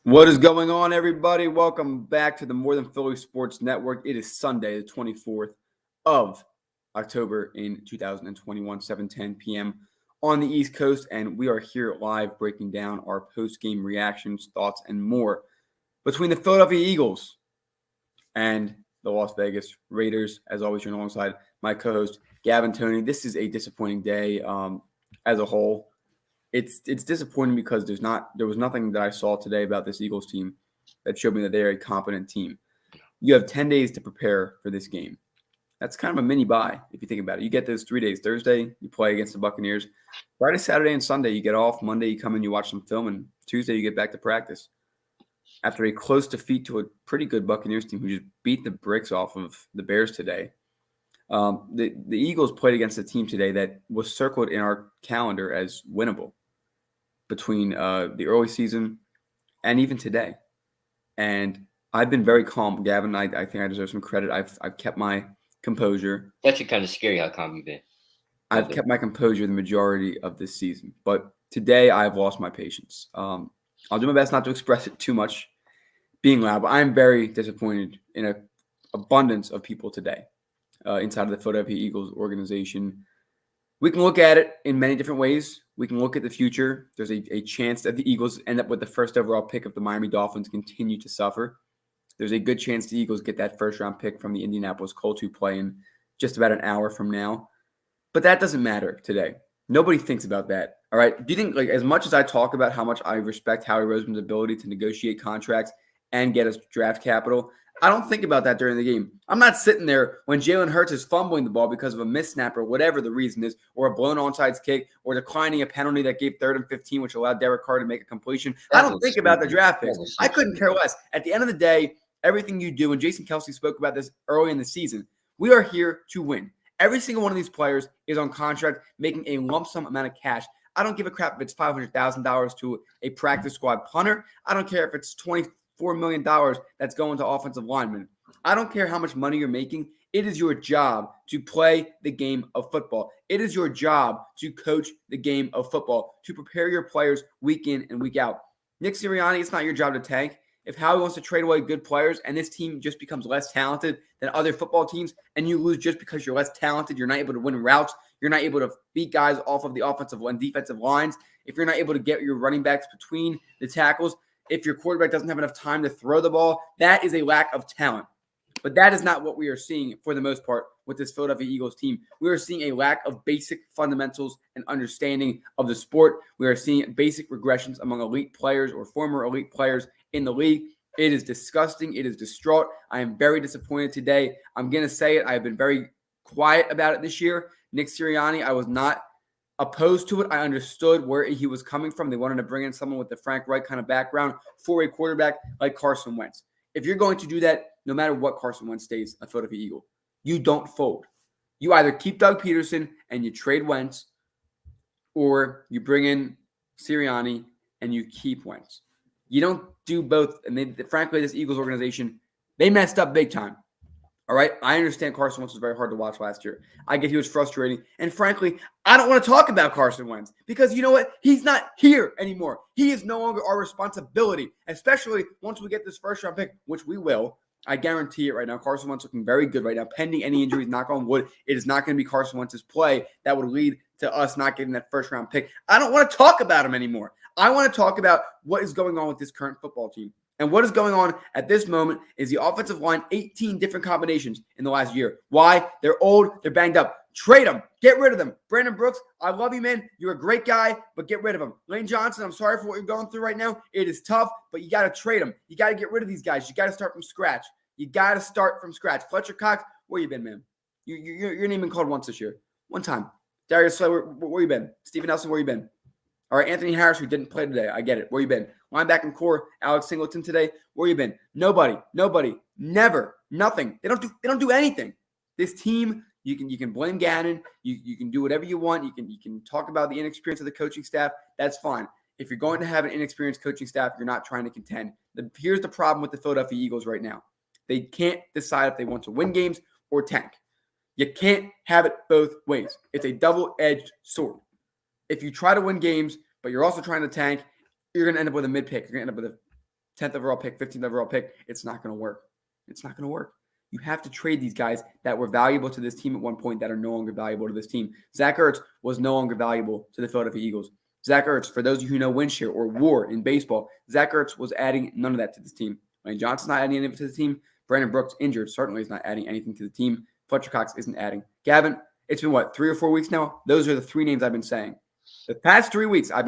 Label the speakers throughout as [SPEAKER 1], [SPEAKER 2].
[SPEAKER 1] What is going on, everybody? Welcome back to the More Than Philly Sports Network. It is Sunday, the 24th of October in 2021, 7:10 p.m. on the East Coast, and we are here live breaking down our post-game reactions, thoughts, and more between the Philadelphia Eagles and the Las Vegas Raiders. As always, you're alongside my co-host, Gaven Tony. This is a disappointing day as a whole. It's disappointing because there was nothing that I saw today about this Eagles team that showed me that they're a competent team. You have 10 days to prepare for this game. That's kind of a mini bye if you think about it. You get those 3 days. Thursday, you play against the Buccaneers. Friday, Saturday, and Sunday, you get off. Monday, you come in, you watch some film, and Tuesday, you get back to practice. After a close defeat to a pretty good Buccaneers team who just beat the bricks off of the Bears today, the Eagles played against a team today that was circled in our calendar as winnable between the early season and even today. And I've been very calm, Gavin. I think I deserve some credit. I've kept my composure.
[SPEAKER 2] That's kind of scary how calm you've been.
[SPEAKER 1] I've kept my composure the majority of this season. But today I've lost my patience. I'll do my best not to express it too much being loud, but I'm very disappointed in an abundance of people today inside of the Philadelphia Eagles organization. We can look at it in many different ways. We can look at the future. There's a chance that the Eagles end up with the first overall pick if the Miami Dolphins continue to suffer. There's a good chance the Eagles get that first-round pick from the Indianapolis Colts who play in just about an hour from now. But that doesn't matter today. Nobody thinks about that, all right? Do you think, as much as I talk about how much I respect Howie Roseman's ability to negotiate contracts and get us draft capital, I don't think about that during the game. I'm not sitting there when Jalen Hurts is fumbling the ball because of a missed snap or whatever the reason is, or a blown onside kick, or declining a penalty that gave 3rd and 15, which allowed Derek Carr to make a completion. I don't think about the draft picks. I couldn't care less. At the end of the day, everything you do, and Jason Kelsey spoke about this early in the season, we are here to win. Every single one of these players is on contract making a lump sum amount of cash. I don't give a crap if it's $500,000 to a practice squad punter. I don't care if it's $4 million that's going to offensive linemen. I don't care how much money you're making. It is your job to play the game of football. It is your job to coach the game of football, to prepare your players week in and week out. Nick Sirianni, it's not your job to tank. If Howie wants to trade away good players and this team just becomes less talented than other football teams and you lose just because you're less talented, you're not able to win routes, you're not able to beat guys off of the offensive and defensive lines, if you're not able to get your running backs between the tackles, if your quarterback doesn't have enough time to throw the ball, that is a lack of talent. But that is not what we are seeing for the most part with this Philadelphia Eagles team. We are seeing a lack of basic fundamentals and understanding of the sport. We are seeing basic regressions among elite players or former elite players in the league. It is disgusting. It is distraught. I am very disappointed today. I'm going to say it. I have been very quiet about it this year. Nick Sirianni, I was not opposed to it. I understood where he was coming from. They wanted to bring in someone with the Frank Reich kind of background for a quarterback like Carson Wentz. If you're going to do that, no matter what Carson Wentz stays a Philadelphia Eagle, you don't fold. You either keep Doug Peterson and you trade Wentz, or you bring in Sirianni and you keep Wentz. You don't do both. And frankly, this Eagles organization, they messed up big time. All right, I understand Carson Wentz was very hard to watch last year. I get he was frustrating. And frankly, I don't want to talk about Carson Wentz because you know what? He's not here anymore. He is no longer our responsibility, especially once we get this first-round pick, which we will. I guarantee it right now. Carson Wentz looking very good right now. Pending any injuries, knock on wood, it is not going to be Carson Wentz's play that would lead to us not getting that first-round pick. I don't want to talk about him anymore. I want to talk about what is going on with this current football team. And what is going on at this moment is the offensive line, 18 different combinations in the last year. Why? They're old. They're banged up. Trade them. Get rid of them. Brandon Brooks, I love you, man. You're a great guy, but get rid of him. Lane Johnson, I'm sorry for what you're going through right now. It is tough, but you got to trade them. You got to get rid of these guys. You got to start from scratch. Fletcher Cox, where you been, man? Your name been called once this year. One time. Darius Slay, where you been? Steven Nelson, where you been? All right, Anthony Harris, who didn't play today. I get it. Where you been? Linebacking core, Alex Singleton today. Where you been? Nobody, never, nothing. They don't do anything. This team, you can blame Gaven. You can do whatever you want. You can talk about the inexperience of the coaching staff. That's fine. If you're going to have an inexperienced coaching staff, you're not trying to contend. Here's the problem with the Philadelphia Eagles right now. They can't decide if they want to win games or tank. You can't have it both ways. It's a double-edged sword. If you try to win games, but you're also trying to tank, you're going to end up with a mid-pick. You're going to end up with 10th overall pick, 15th overall pick. It's not going to work. It's not going to work. You have to trade these guys that were valuable to this team at one point that are no longer valuable to this team. Zach Ertz was no longer valuable to the Philadelphia Eagles. Zach Ertz, for those of you who know win share or WAR in baseball, Zach Ertz was adding none of that to this team. Lane Johnson's not adding anything to the team. Brandon Brooks, injured, certainly is not adding anything to the team. Fletcher Cox isn't adding. Gavin, it's been, 3 or 4 weeks now? Those are the 3 names I've been saying. The past 3 weeks, I'm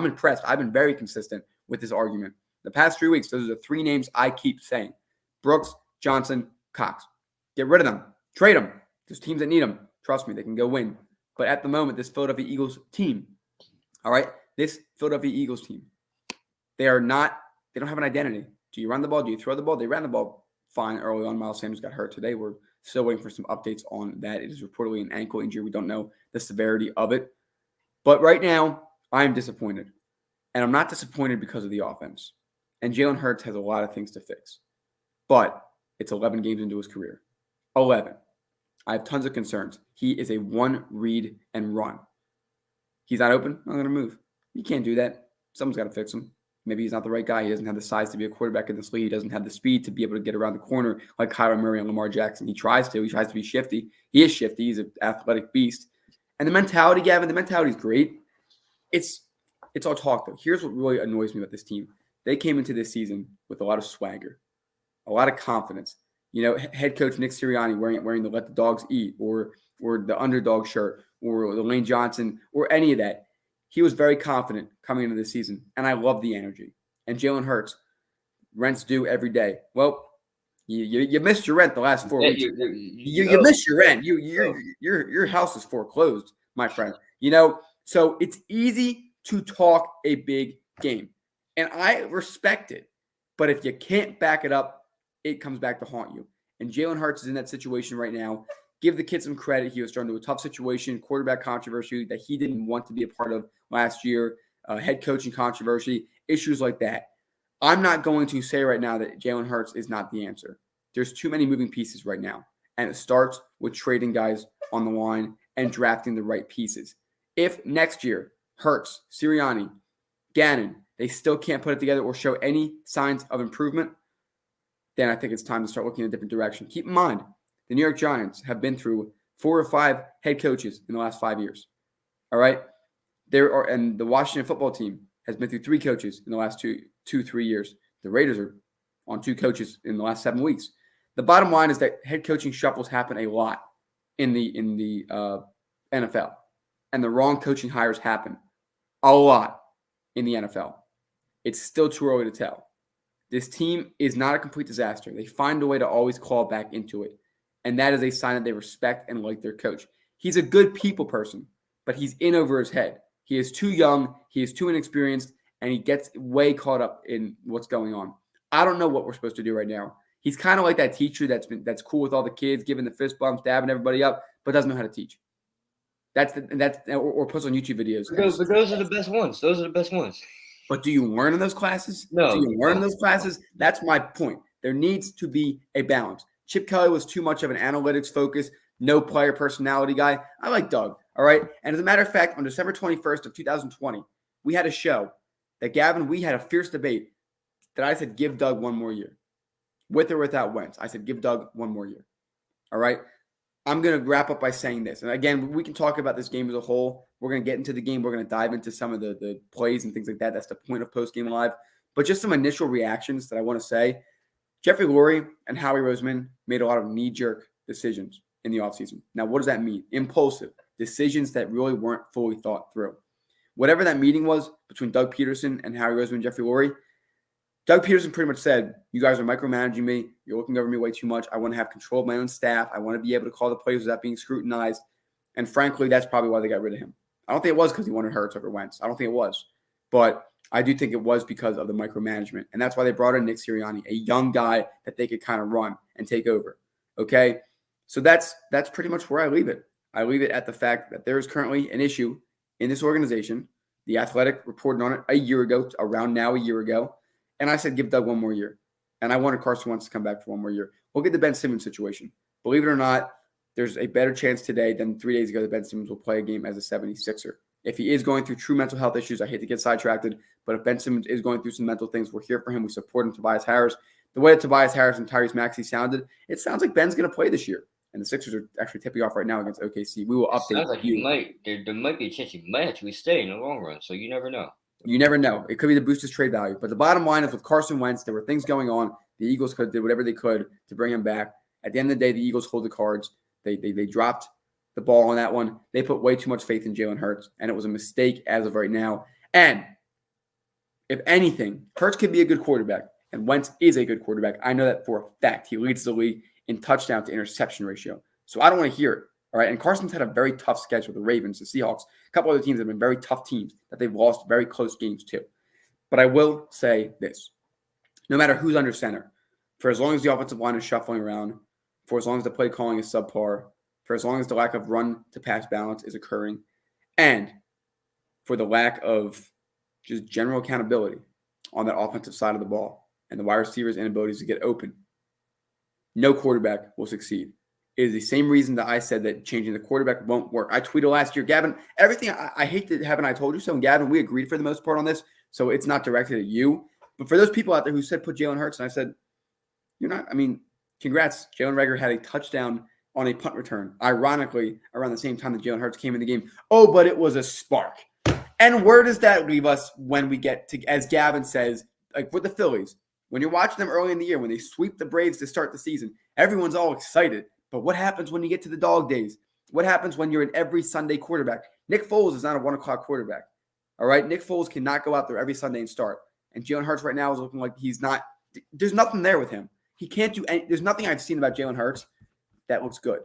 [SPEAKER 1] impressed. I've been very consistent with this argument. The past 3 weeks, those are the 3 names I keep saying. Brooks, Johnson, Cox. Get rid of them. Trade them. There's teams that need them. Trust me, they can go win. But at the moment, this Philadelphia Eagles team, all right, this Philadelphia Eagles team, they don't have an identity. Do you run the ball? Do you throw the ball? They ran the ball fine early on. Miles Sanders got hurt today. We're still waiting for some updates on that. It is reportedly an ankle injury. We don't know the severity of it. But right now, I'm disappointed. And I'm not disappointed because of the offense. And Jalen Hurts has a lot of things to fix. But it's 11 games into his career. 11. I have tons of concerns. He is a one read and run. He's not open. I'm going to move. You can't do that. Someone's got to fix him. Maybe he's not the right guy. He doesn't have the size to be a quarterback in this league. He doesn't have the speed to be able to get around the corner like Kyler Murray and Lamar Jackson. He tries to. He tries to be shifty. He is shifty. He's an athletic beast. And the mentality, Gavin, the mentality is great. It's all talk, though. Here's what really annoys me about this team. They came into this season with a lot of swagger, a lot of confidence. You know, head coach Nick Sirianni wearing the Let the Dogs Eat or the underdog shirt or the Lane Johnson or any of that. He was very confident coming into this season, and I love the energy. And Jalen Hurts, rent's due every day. Well, you missed your rent the last 4 weeks. You missed your rent. Your house is foreclosed, my friend. You know, so it's easy to talk a big game, and I respect it. But if you can't back it up, it comes back to haunt you. And Jalen Hurts is in that situation right now. Give the kid some credit. He was thrown into a tough situation, quarterback controversy that he didn't want to be a part of last year, head coaching controversy, issues like that. I'm not going to say right now that Jalen Hurts is not the answer. There's too many moving pieces right now. And it starts with trading guys on the line and drafting the right pieces. If next year, Hurts, Sirianni, Gannon, they still can't put it together or show any signs of improvement, then I think it's time to start looking in a different direction. Keep in mind, the New York Giants have been through 4 or 5 head coaches in the last 5 years. All right? And the Washington football team has been through 3 coaches in the last 3 years. The Raiders are on 2 coaches in the last 7 weeks. The bottom line is that head coaching shuffles happen a lot in the NFL. And the wrong coaching hires happen a lot in the NFL. It's still too early to tell. This team is not a complete disaster. They find a way to always claw back into it. And that is a sign that they respect and like their coach. He's a good people person, but he's in over his head. He is too young, he is too inexperienced, and he gets way caught up in what's going on. I don't know what we're supposed to do right now. He's kind of like that teacher that's cool with all the kids, giving the fist bumps, dabbing everybody up, but doesn't know how to teach. Or puts on YouTube videos.
[SPEAKER 2] But those are the best ones. Those are the best ones.
[SPEAKER 1] But do you learn in those classes?
[SPEAKER 2] No.
[SPEAKER 1] Do you learn in those classes? That's my point. There needs to be a balance. Chip Kelly was too much of an analytics focus, no player personality guy. I like Doug, all right? And as a matter of fact, on December 21st of 2020, we had a show that Gavin, we had a fierce debate that I said, give Doug one more year. With or without Wentz. I said, give Doug one more year. All right? I'm going to wrap up by saying this. And again, we can talk about this game as a whole. We're going to get into the game. We're going to dive into some of the plays and things like that. That's the point of Postgame Live. But just some initial reactions that I want to say. Jeffrey Lurie and Howie Roseman made a lot of knee-jerk decisions in the offseason. Now, what does that mean? Impulsive decisions that really weren't fully thought through. Whatever that meeting was between Doug Peterson and Howie Roseman and Jeffrey Lurie, Doug Peterson pretty much said, you guys are micromanaging me. You're looking over me way too much. I want to have control of my own staff. I want to be able to call the plays without being scrutinized. And frankly, that's probably why they got rid of him. I don't think it was because he wanted Hurts over Wentz. I don't think it was. But I do think it was because of the micromanagement. And that's why they brought in Nick Sirianni, a young guy that they could kind of run and take over. Okay? So that's pretty much where I leave it. I leave it at the fact that there is currently an issue in this organization. The Athletic reported on it a year ago, around a year ago. And I said, give Doug one more year. And I wanted Carson Wentz to come back for one more year. We'll get the Ben Simmons situation. Believe it or not, there's a better chance today than 3 days ago that Ben Simmons will play a game as a 76er. If he is going through true mental health issues, I hate to get sidetracked, but if Ben Simmons is going through some mental things, we're here for him. We support him. Tobias Harris. The way that Tobias Harris and Tyrese Maxey sounded, it sounds like Ben's going to play this year. And the Sixers are actually tipping off right now against OKC. We will update
[SPEAKER 2] Sounds like
[SPEAKER 1] you.
[SPEAKER 2] there might be a chance he might actually stay in the long run, so you never know.
[SPEAKER 1] You never know. It could be to boost his trade value. But the bottom line is with Carson Wentz, there were things going on. The Eagles did whatever they could to bring him back. At the end of the day, the Eagles hold the cards. They dropped the ball on that one. They put way too much faith in Jalen Hurts, and it was a mistake as of right now. And if anything, Hurts could be a good quarterback, and Wentz is a good quarterback. I know that for a fact. He leads the league in touchdown to interception ratio. So I don't want to hear it. All right. And Carson's had a very tough schedule. The Ravens, the Seahawks, a couple other teams have been very tough teams that they've lost very close games to. But I will say this. No matter who's under center, for as long as the offensive line is shuffling around, for as long as the play calling is subpar, for as long as the lack of run to pass balance is occurring, and for the lack of just general accountability on that offensive side of the ball and the wide receivers' inabilities to get open, no quarterback will succeed. It is the same reason that I said that changing the quarterback won't work. I tweeted last year, Gavin, everything I hate to have, and I told you so. And Gavin, we agreed for the most part on this, so it's not directed at you. But for those people out there who said put Jalen Hurts, and I said, you're not, I mean, congrats. Jalen Reagor had a touchdown on a punt return, ironically, around the same time that Jalen Hurts came in the game. Oh, but it was a spark. And where does that leave us when we get to, as Gavin says, like with the Phillies, when you're watching them early in the year, when they sweep the Braves to start the season, everyone's all excited. But what happens when you get to the dog days? What happens when you're an every Sunday quarterback? Nick Foles is not a 1 o'clock quarterback. All right? Nick Foles cannot go out there every Sunday and start. And Jalen Hurts right now is looking like he's not – there's nothing there with him. He can't do – there's nothing I've seen about Jalen Hurts that looks good.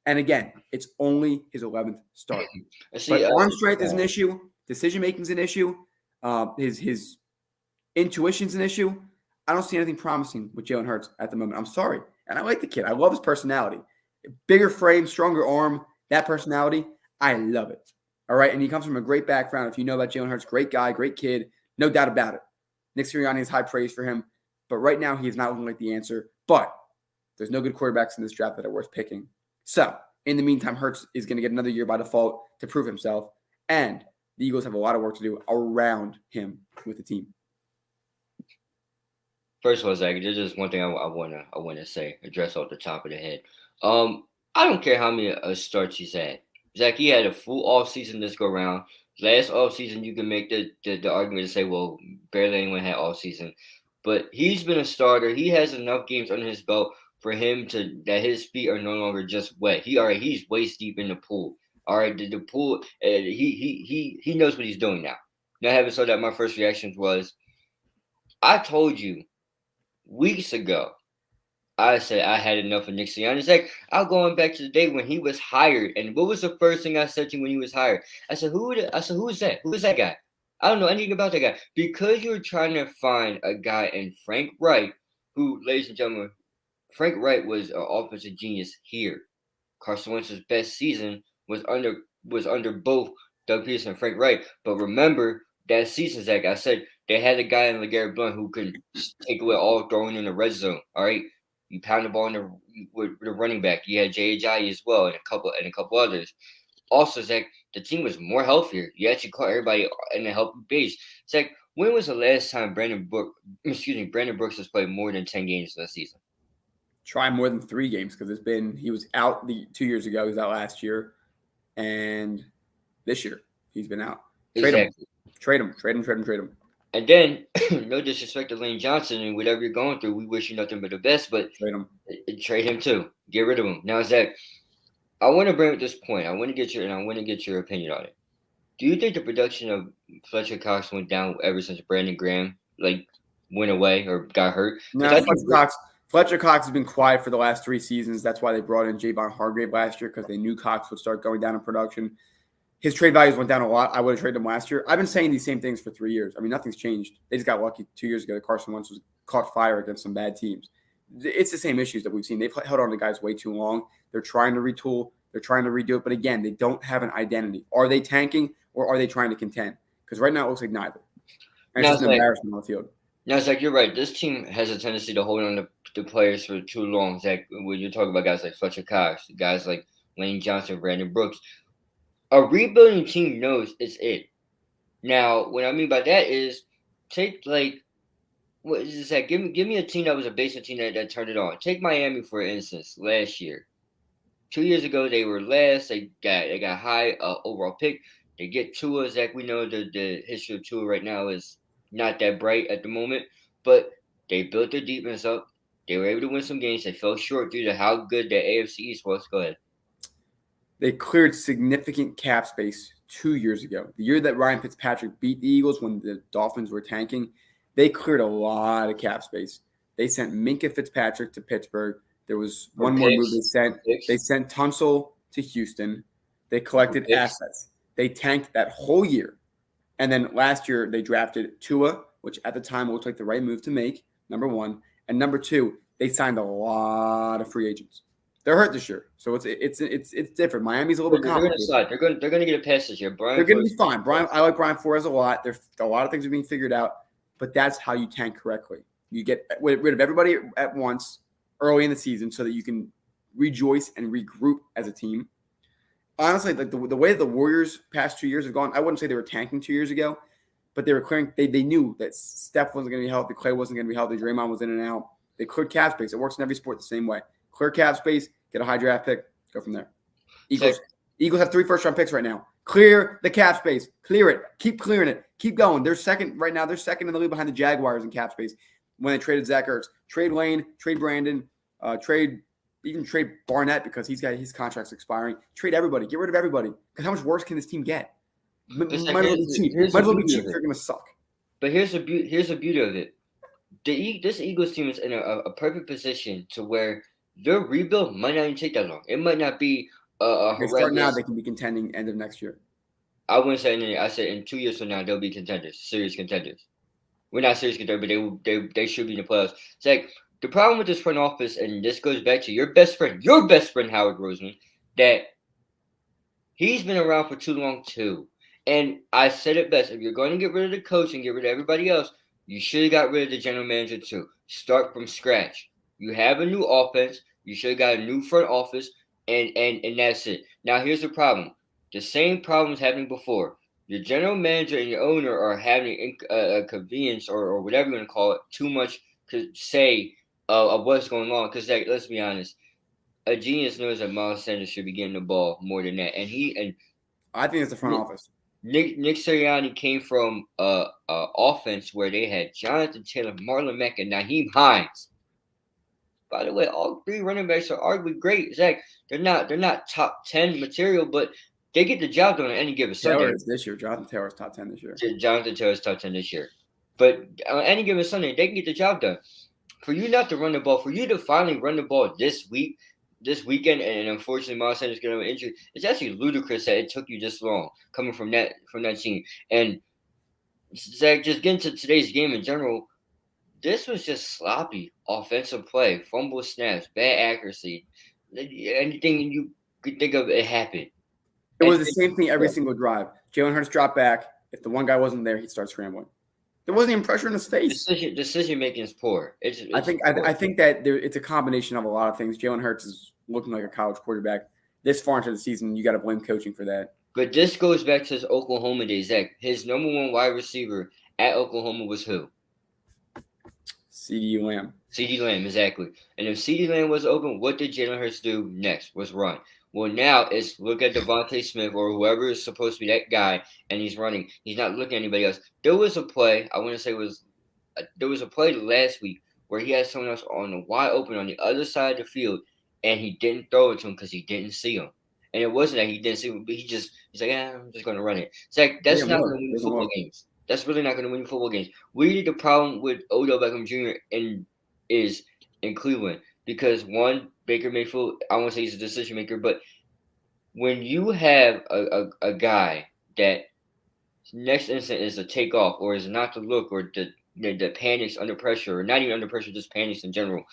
[SPEAKER 1] And again, it's only his 11th start. But arm strength is an issue. Decision-making is an issue. His intuition's an issue. I don't see anything promising with Jalen Hurts at the moment. I'm sorry. And I like the kid. I love his personality. Bigger frame, stronger arm, that personality, I love it. All right, and he comes from a great background. If you know about Jalen Hurts, great guy, great kid, no doubt about it. Nick Sirianni has high praise for him, but right now he is not looking like the answer. But there's no good quarterbacks in this draft that are worth picking. So, in the meantime, Hurts is going to get another year by default to prove himself, and the Eagles have a lot of work to do around him with the team.
[SPEAKER 2] First of all, Zach, there's just one thing I wanna say, address off the top of the head. I don't care how many starts he's had. Zach, he had a full offseason this go around. Last offseason, you can make the argument to say, well, barely anyone had offseason. But he's been a starter. He has enough games under his belt for him that his feet are no longer just wet. He's waist deep in the pool. All right, the pool. He knows what he's doing now. Now, having said that, my first reaction was, I told you weeks ago, I said I had enough of Nick Sirianni. It's like, I'm going back to the day when he was hired. And what was the first thing I said to you when he was hired? I said, who is that? Who is that guy? I don't know anything about that guy. Because you're trying to find a guy in Frank Wright, who, ladies and gentlemen, Frank Wright was an offensive genius here. Carson Wentz's best season was under both Doug Peterson and Frank Wright. But remember that season, Zach, I said they had a guy in LeGarrette Blount who could take away all throwing in the red zone. All right. You pound the ball with the running back. You had J.J. as well, and a couple others. Also, Zach, the team was more healthier. You actually caught everybody in a healthy base. Zach, when was the last time Brandon Brooks has played more than 10 games this season?
[SPEAKER 1] Try more than 3 games because he was out 2 years ago. He was out last year, and this year he's been out. Trade him. And
[SPEAKER 2] then, no disrespect to Lane Johnson and whatever you're going through, we wish you nothing but the best, but trade him too. Get rid of him. Now, Zach, I want to bring up this point. I want to get your opinion on it. Do you think the production of Fletcher Cox went down ever since Brandon Graham went away or got hurt?
[SPEAKER 1] No, Fletcher Cox has been quiet for the last 3 seasons. That's why they brought in Javon Hargrave last year, because they knew Cox would start going down in production. His trade values went down a lot. I would have traded him last year. I've been saying these same things for 3 years. I mean, nothing's changed. They just got lucky 2 years ago that Carson Wentz was caught fire against some bad teams. It's the same issues that we've seen. They've held on to guys way too long. They're trying to retool. They're trying to redo it. But again, they don't have an identity. Are they tanking or are they trying to contend? Because right now it looks like neither. And it's just an embarrassment on the field.
[SPEAKER 2] No, Zach, you're right. This team has a tendency to hold on to players for too long. Zach, when you talk about guys like Fletcher Cox, guys like Lane Johnson, Brandon Brooks, A rebuilding team knows it's it. Now, what I mean by that is take what is that? Give me a team that was a basement team that turned it on. Take Miami for instance. Last year, 2 years ago, they were last. They got high overall pick. They get Tua. Zach, we know the history of Tua right now is not that bright at the moment, but they built their defense up. They were able to win some games. They fell short due to how good the AFC East was. Go ahead.
[SPEAKER 1] They cleared significant cap space 2 years ago. The year that Ryan Fitzpatrick beat the Eagles when the Dolphins were tanking, they cleared a lot of cap space. They sent Minkah Fitzpatrick to Pittsburgh. There was one more move they sent. They sent Tunsil to Houston. They collected assets. They tanked that whole year. And then last year, they drafted Tua, which at the time looked like the right move to make, number one. And number two, they signed a lot of free agents. They're hurt this year, so it's different. Miami's a little bit complicated.
[SPEAKER 2] They're going to get a pass this year.
[SPEAKER 1] They're going to be fine. I like Brian Flores a lot. There's a lot of things are being figured out, but that's how you tank correctly. You get rid of everybody at once early in the season so that you can rejoice and regroup as a team. Honestly, like the way the Warriors past 2 years have gone, I wouldn't say they were tanking 2 years ago, but they were clearing. They knew that Steph wasn't going to be healthy, Clay wasn't going to be healthy, Draymond was in and out. They cleared cap space. It works in every sport the same way. Clear cap space, get a high draft pick, go from there. Eagles have 3 first-round picks right now. Clear the cap space. Clear it. Keep clearing it. Keep going. They're second right now. They're second in the league behind the Jaguars in cap space when they traded Zach Ertz. Trade Lane, trade Brandon, trade Barnett because he's got his contract's expiring. Trade everybody. Get rid of everybody. Because how much worse can this team get? Might as well be cheap. Might as well be cheap. They're going to suck.
[SPEAKER 2] But here's the beauty of it. This Eagles team is in a perfect position to where their rebuild might not even take that long. It might not be a
[SPEAKER 1] horrendous. Start now, they can be contending end of next year.
[SPEAKER 2] I wouldn't say anything. I said in 2 years from now, they'll be contenders, serious contenders. We're not serious contenders, but they should be in the playoffs. It's like the problem with this front office, and this goes back to your best friend, Howard Roseman, that he's been around for too long too. And I said it best: if you're going to get rid of the coach and get rid of everybody else, you should have got rid of the general manager too. Start from scratch. You have a new offense. You should have got a new front office, and that's it. Now, here's the problem. The same problems happening before. Your general manager and your owner are having a convenience or whatever you want to call it, too much to say of what's going on. Because let's be honest, a genius knows that Miles Sanders should be getting the ball more than that. And
[SPEAKER 1] I think it's the front office.
[SPEAKER 2] Nick Sirianni came from a offense where they had Jonathan Taylor, Marlon Mack, and Nyheim Hines. By the way, all 3 running backs are arguably great. Zach, they're not top 10 material, but they get the job done on any given Sunday.
[SPEAKER 1] This year, Jonathan Taylor's top 10 this year.
[SPEAKER 2] Jonathan Taylor's top 10 this year. But on any given Sunday, they can get the job done. For you not to run the ball, for you to finally run the ball this weekend, and unfortunately Miles Sanders getting an injury, it's actually ludicrous that it took you this long coming from that team. And Zach, just getting to today's game in general, this was just sloppy offensive play, fumble snaps, bad accuracy. Anything you could think of, it happened.
[SPEAKER 1] It was the same thing every single drive. Jalen Hurts dropped back. If the one guy wasn't there, he'd start scrambling. There wasn't even pressure in his face.
[SPEAKER 2] Decision making is poor.
[SPEAKER 1] I think that it's a combination of a lot of things. Jalen Hurts is looking like a college quarterback. This far into the season, you got to blame coaching for that.
[SPEAKER 2] But this goes back to his Oklahoma days. Zach, his number 1 wide receiver at Oklahoma was who?
[SPEAKER 1] CeeDee Lamb.
[SPEAKER 2] CeeDee Lamb, exactly. And if CeeDee Lamb was open, what did Jalen Hurts do next? Was run. Well, now it's look at Devontae Smith or whoever is supposed to be that guy, and he's running. He's not looking at anybody else. There was a play, I want to say there was a play last week where he had someone else on the wide open on the other side of the field, and he didn't throw it to him because he didn't see him. And it wasn't that he didn't see him, but he's like, I'm just going to run it. It's like, that's not going to win football games. That's really not going to win football games. Really, the problem with Odell Beckham Jr. is in Cleveland because, one, Baker Mayfield, I won't say he's a decision maker, but when you have a guy that next instant is a takeoff or is not to look or the panics under pressure or not even under pressure, just panics in general,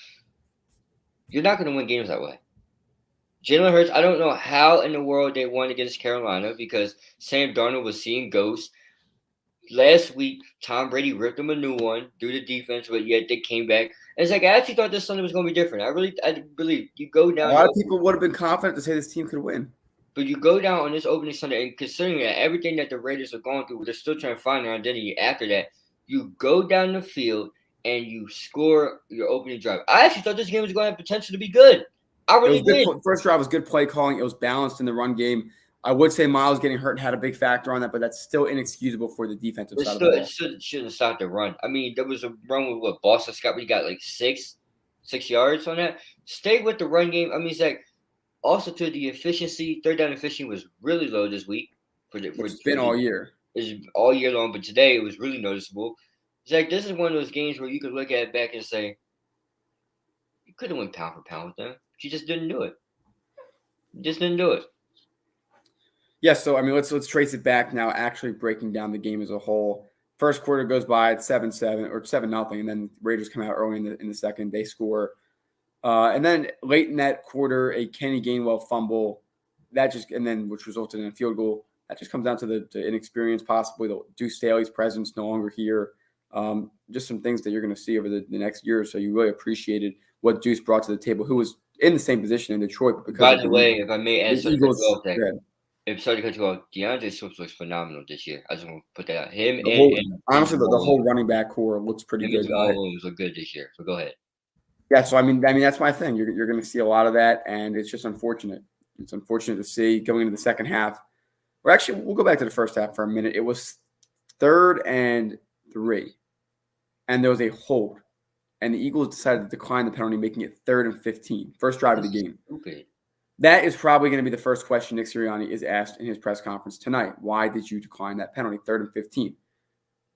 [SPEAKER 2] you're not going to win games that way. Jalen Hurts, I don't know how in the world they won against Carolina because Sam Darnold was seeing ghosts. Last week, Tom Brady ripped them a new one through the defense, but yet they came back. And it's like, I actually thought this Sunday was going to be different. I believe you go down.
[SPEAKER 1] A lot of people would have been confident to say this team could win.
[SPEAKER 2] But you go down on this opening Sunday, and considering that everything that the Raiders are going through, they're still trying to find their identity after that. You go down the field and you score your opening drive. I actually thought this game was going to have potential to be good. I
[SPEAKER 1] It
[SPEAKER 2] really
[SPEAKER 1] was good.
[SPEAKER 2] did.
[SPEAKER 1] First drive was good play calling. It was balanced in the run game. I would say Miles getting hurt had a big factor on that, but that's still inexcusable for the defensive side of the ball.
[SPEAKER 2] It shouldn't stop the run. I mean, there was a run with what Boston Scott. We got like 6 yards on that. Stay with the run game. I mean, Zach. Also, to the efficiency, third down efficiency was really low this week.
[SPEAKER 1] It's been all year.
[SPEAKER 2] It's all year long, but today it was really noticeable. Zach, this is one of those games where you could look at it back and say, you could have went pound for pound with them. She just didn't do it. Just didn't do it.
[SPEAKER 1] Yeah, so I mean, let's trace it back now. Actually, breaking down the game as a whole. First quarter goes by at 7-7 or 7-0, and then Raiders come out early in the second. They score. And then late in that quarter, a Kenny Gainwell fumble which resulted in a field goal. That just comes down to the inexperience, possibly the Deuce Staley's presence no longer here. Just some things that you're going to see over the next year or so. You really appreciated what Deuce brought to the table, who was in the same position in Detroit. Because
[SPEAKER 2] by the way, if I may add something,
[SPEAKER 1] sorry
[SPEAKER 2] to cut you off, DeAndre Swift looks phenomenal this year. I just want to put that out.
[SPEAKER 1] Honestly, the whole running back core looks pretty good.
[SPEAKER 2] Look good this year. So go ahead.
[SPEAKER 1] Yeah, so I mean that's my thing. You're going to see a lot of that, and it's just unfortunate. It's unfortunate to see going into the second half. Or actually, we'll go back to the first half for a minute. It was 3rd and 3, and there was a hold, and the Eagles decided to decline the penalty, making it 3rd and 15, first drive of the game.
[SPEAKER 2] Stupid.
[SPEAKER 1] That is probably going to be the first question Nick Sirianni is asked in his press conference tonight. Why did you decline that penalty, 3rd and 15?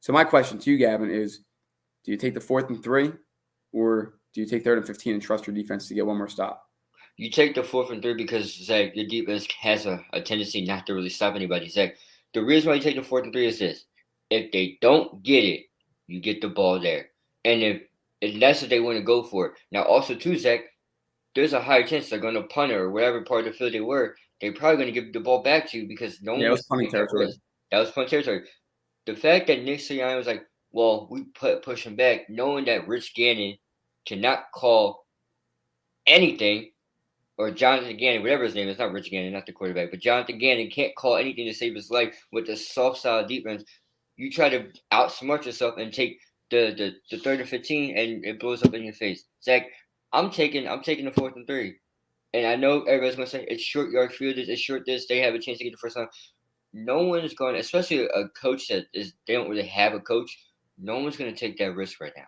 [SPEAKER 1] So my question to you, Gavin, is: do you take the 4th and 3, or do you take 3rd and 15 and trust your defense to get one more stop?
[SPEAKER 2] You take the 4th and 3 because, Zach, your defense has a tendency not to really stop anybody. Zach, the reason why you take the 4th and 3 is this. If they don't get it, you get the ball there. And if that's what they want to go for. Now, also, too, Zach, there's a higher chance they're going to punt it or whatever part of the field they were. They're probably going to give the ball back to you because no one
[SPEAKER 1] was punting territory.
[SPEAKER 2] That was punting territory. The fact that Nick Sirianni was like, well, we push him back, knowing that Rich Gannon cannot call anything, or Jonathan Gannon, whatever his name is, not Rich Gannon, not the quarterback, but Jonathan Gannon can't call anything to save his life with the soft side defense. You try to outsmart yourself and take the 3rd and 15, and it blows up in your face. Zach, I'm taking the 4th and 3, and I know everybody's gonna say it's short yard fielders, it's short this, they have a chance to get the first time. No one is going, especially a coach they don't really have a coach. No one's going to take that risk right now.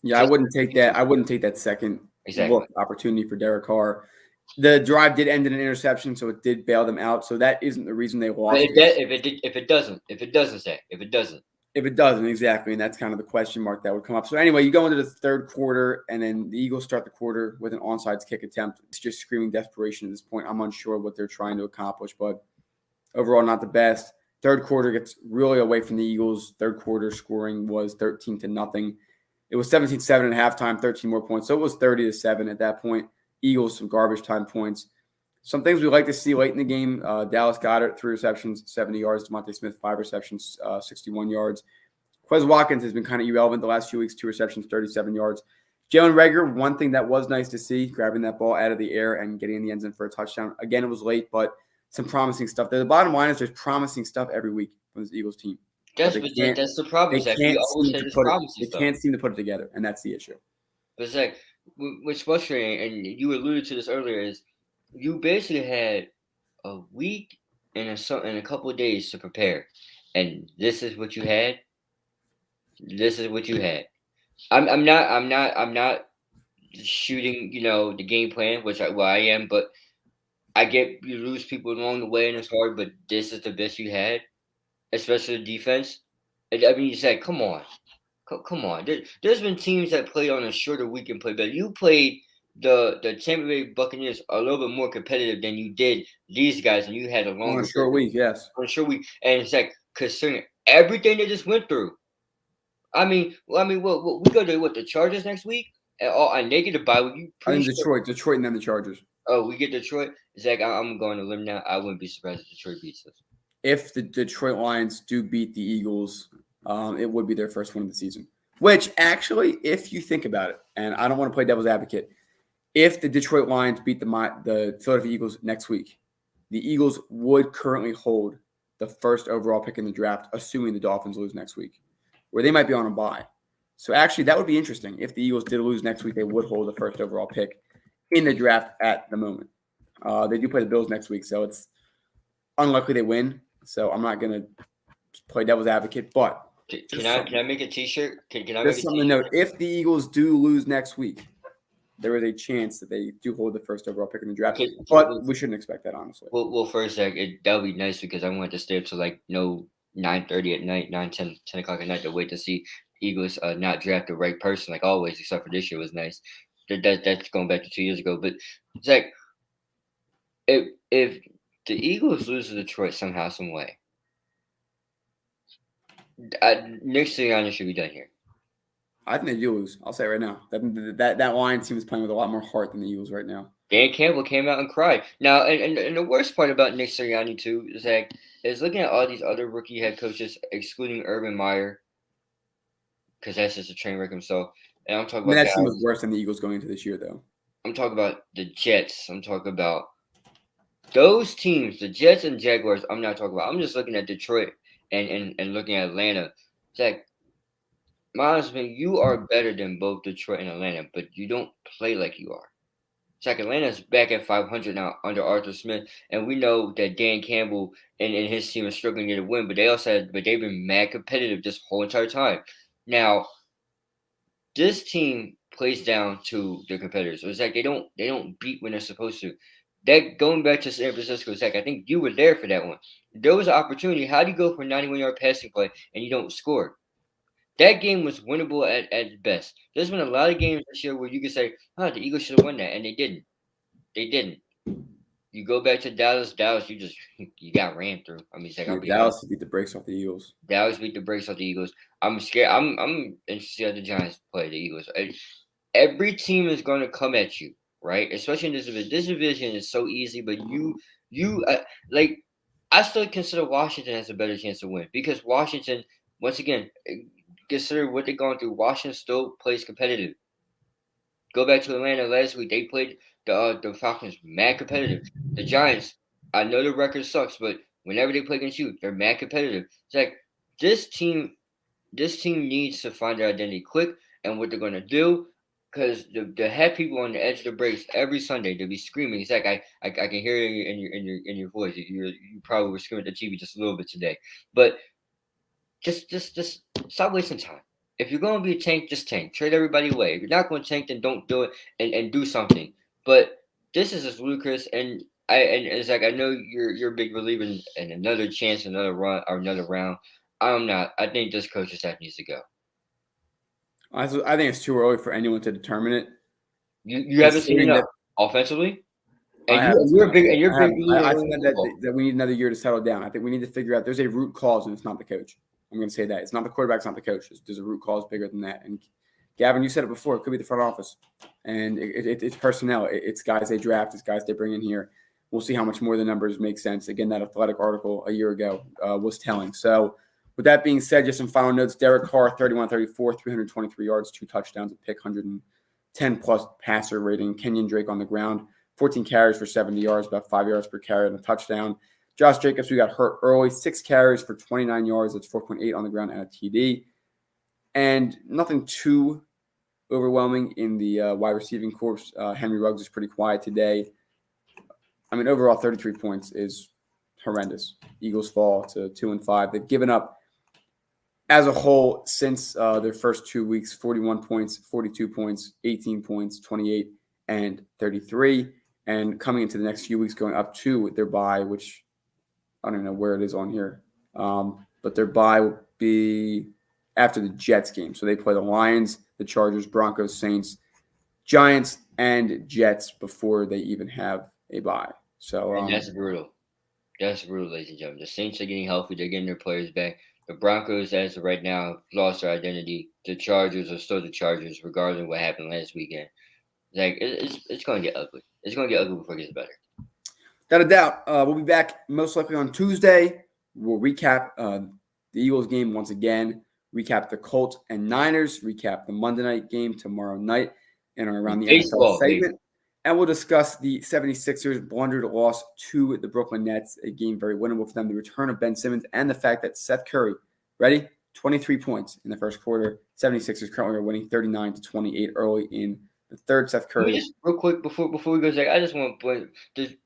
[SPEAKER 1] Yeah, I wouldn't take that. I wouldn't take that second look opportunity for Derek Carr. The drive did end in an interception, so it did bail them out. So that isn't the reason they lost.
[SPEAKER 2] If it doesn't,
[SPEAKER 1] exactly, and that's kind of the question mark that would come up. So anyway, you go into the third quarter, and then the Eagles start the quarter with an onside kick attempt. It's just screaming desperation at this point. I'm unsure what they're trying to accomplish, but overall, not the best. Third quarter gets really away from the Eagles. Third quarter scoring was 13-0. It was 17-7 at halftime, 13 more points. So it was 30-7 at that point. Eagles, some garbage time points. Some things we like to see late in the game. Dallas Goedert, 3 receptions, 70 yards. DeMonte Smith, 5 receptions, 61 yards. Quez Watkins has been kind of irrelevant the last few weeks, 2 receptions, 37 yards. Jalen Reagor, one thing that was nice to see, grabbing that ball out of the air and getting in the end zone for a touchdown. Again, it was late, but some promising stuff there. The bottom line is there's promising stuff every week from this Eagles team.
[SPEAKER 2] That's the problem. Zach.
[SPEAKER 1] They can't seem to put it together, and that's the issue.
[SPEAKER 2] But Zach, what's frustrating, and you alluded to this earlier, is you basically had a week and a couple of days to prepare, and this is what you had. This is what you had. I'm not shooting, the game plan, which I am, but I get you lose people along the way and it's hard, but this is the best you had, especially the defense. I mean, you said, come on. There's been teams that played on a shorter week and played better. You played the Tampa Bay Buccaneers a little bit more competitive than you did these guys, and you had a longer
[SPEAKER 1] short week, yes.
[SPEAKER 2] On a short week, and it's like considering everything they just went through. I mean, what we go to the Chargers next week, and they get a bye week.
[SPEAKER 1] I think Detroit, and then the Chargers.
[SPEAKER 2] Oh, we get Detroit. Zach, I'm going to limb now. I wouldn't be surprised if Detroit beats us.
[SPEAKER 1] If the Detroit Lions do beat the Eagles, it would be their first win of the season. Which, actually, if you think about it, and I don't want to play devil's advocate, if the Detroit Lions beat the Philadelphia Eagles next week, the Eagles would currently hold the first overall pick in the draft, assuming the Dolphins lose next week, where they might be on a bye. So actually, that would be interesting. If the Eagles did lose next week, they would hold the first overall pick in the draft at the moment. They do play the Bills next week, so it's unlikely they win. So I'm not going to play devil's advocate, but
[SPEAKER 2] Can I make a T-shirt? Can I make
[SPEAKER 1] there's
[SPEAKER 2] a
[SPEAKER 1] something to note. If the Eagles do lose next week, there is a chance that they do hold the first overall pick in the draft. But we shouldn't expect that, honestly.
[SPEAKER 2] Well, first, that would be nice because I want to stay up to 9:30 at night, 10 o'clock at night to wait to see Eagles not draft the right person like always, except for this year was nice. That's going back to 2 years ago. But Zach, if the Eagles lose to Detroit somehow, some way, Nick Sirianni should be done here.
[SPEAKER 1] I think they do lose. I'll say it right now. That Lions team is playing with a lot more heart than the Eagles right now.
[SPEAKER 2] Dan Campbell came out and cried. Now, and the worst part about Nick Sirianni too is looking at all these other rookie head coaches, excluding Urban Meyer, because that's just a train wreck himself. And I'm talking about
[SPEAKER 1] that team was worse than the Eagles going into this year, though.
[SPEAKER 2] I'm talking about the Jets. I'm talking about those teams, the Jets and Jaguars. I'm not talking about. I'm just looking at Detroit and looking at Atlanta. Zach, my husband, you are better than both Detroit and Atlanta, but you don't play like you are. Zach, Atlanta's back at 500 now under Arthur Smith, and we know that Dan Campbell and his team is struggling to get a win, but they've been mad competitive this whole entire time. Now, this team plays down to their competitors. It's like they don't beat when they're supposed to. That going back to San Francisco, Zach, I think you were there for that one. There was an opportunity. How do you go for a 91-yard passing play and you don't score? That game was winnable at best. There's been a lot of games this year where you could say, the Eagles should have won that, and they didn't. They didn't. You go back to Dallas, you got ran through. I mean,
[SPEAKER 1] Dallas beat the brakes off the Eagles.
[SPEAKER 2] Dallas beat the brakes off the Eagles. I'm scared. I'm interested to see how the Giants play the Eagles. Every team is going to come at you, right? Especially in this division. This division is so easy, but I still consider Washington has a better chance to win because Washington, once again, consider what they're going through. Washington still plays competitive. Go back to Atlanta last week. They played the Falcons mad competitive. The Giants, I know the record sucks, but whenever they play against you, they're mad competitive. It's like this team needs to find their identity quick and what they're going to do because they have people on the edge of the brakes every Sunday. They'll be screaming. It's like I can hear it in your voice. You probably were screaming at the TV just a little bit today, but just stop wasting time. If you're going to be a tank, just tank. Trade everybody away. If you're not going to tank, then don't do it and do something. But this is just ludicrous, and it's like I know you're a big believer in another chance, another run, or another round. I'm not. I think this coaching staff needs to go.
[SPEAKER 1] I think it's too early for anyone to determine it.
[SPEAKER 2] You haven't seen enough offensively,
[SPEAKER 1] and you're a big believer. I think that we need another year to settle down. I think we need to figure out there's a root cause, and it's not the coach. I'm going to say that. It's not the quarterback, it's not the coach. There's a root cause bigger than that. And Gaven, you said it before, it could be the front office. And it's personnel. It's guys they draft. It's guys they bring in here. We'll see how much more the numbers make sense. Again, that Athletic article a year ago was telling. So with that being said, just some final notes. Derek Carr, 31-34, 323 yards, 2 touchdowns, a pick, 110-plus passer rating. Kenyon Drake on the ground, 14 carries for 70 yards, about 5 yards per carry and a touchdown. Josh Jacobs, who got hurt early, 6 carries for 29 yards. That's 4.8 on the ground and a TD. And nothing too overwhelming in the wide receiving corps. Henry Ruggs is pretty quiet today. I mean, overall, 33 points is horrendous. Eagles fall to 2-5. They've given up, as a whole, since their first 2 weeks, 41 points, 42 points, 18 points, 28, and 33. And coming into the next few weeks, going up to their bye, which I don't know where it is on here. But their bye will be after the Jets game. So they play the Lions, the Chargers, Broncos, Saints, Giants, and Jets before they even have a bye. So
[SPEAKER 2] and that's brutal. That's brutal, ladies and gentlemen. The Saints are getting healthy. They're getting their players back. The Broncos, as of right now, lost their identity. The Chargers are still the Chargers, regardless of what happened last weekend. It's going to get ugly. It's going to get ugly before it gets better.
[SPEAKER 1] Without a doubt, we'll be back most likely on Tuesday. We'll recap the Eagles game once again, recap the Colts and Niners, recap the Monday night game tomorrow night, and around the NFL segment. And we'll discuss the 76ers blundered loss to the Brooklyn Nets, a game very winnable for them, the return of Ben Simmons, and the fact that Seth Curry, ready? 23 points in the first quarter. 76ers currently are winning 39-28 early in the third. Seth Curry.
[SPEAKER 2] Just real quick before we go, Zach, I just want to point the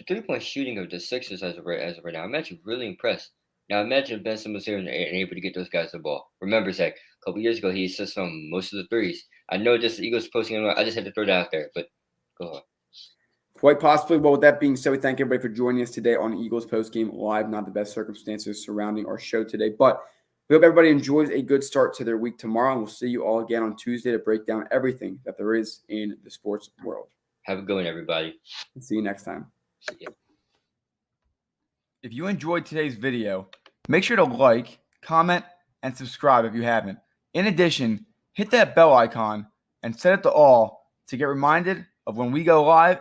[SPEAKER 2] 3-point shooting of the Sixers as of right now. I'm actually really impressed. Now imagine Ben Simmons here and able to get those guys the ball. Remember, Zach, a couple years ago he assisted on most of the threes. I know this Eagles posting. I just had to throw that out there, but go on.
[SPEAKER 1] Quite possibly. Well, with that being said, we thank everybody for joining us today on Eagles Postgame Live. Not the best circumstances surrounding our show today, but we hope everybody enjoys a good start to their week tomorrow, and we'll see you all again on Tuesday to break down everything that there is in the sports world.
[SPEAKER 2] Have a good one, everybody.
[SPEAKER 1] See you next time.
[SPEAKER 2] See ya.
[SPEAKER 1] If you enjoyed today's video, make sure to like, comment, and subscribe if you haven't. In addition, hit that bell icon and set it to all to get reminded of when we go live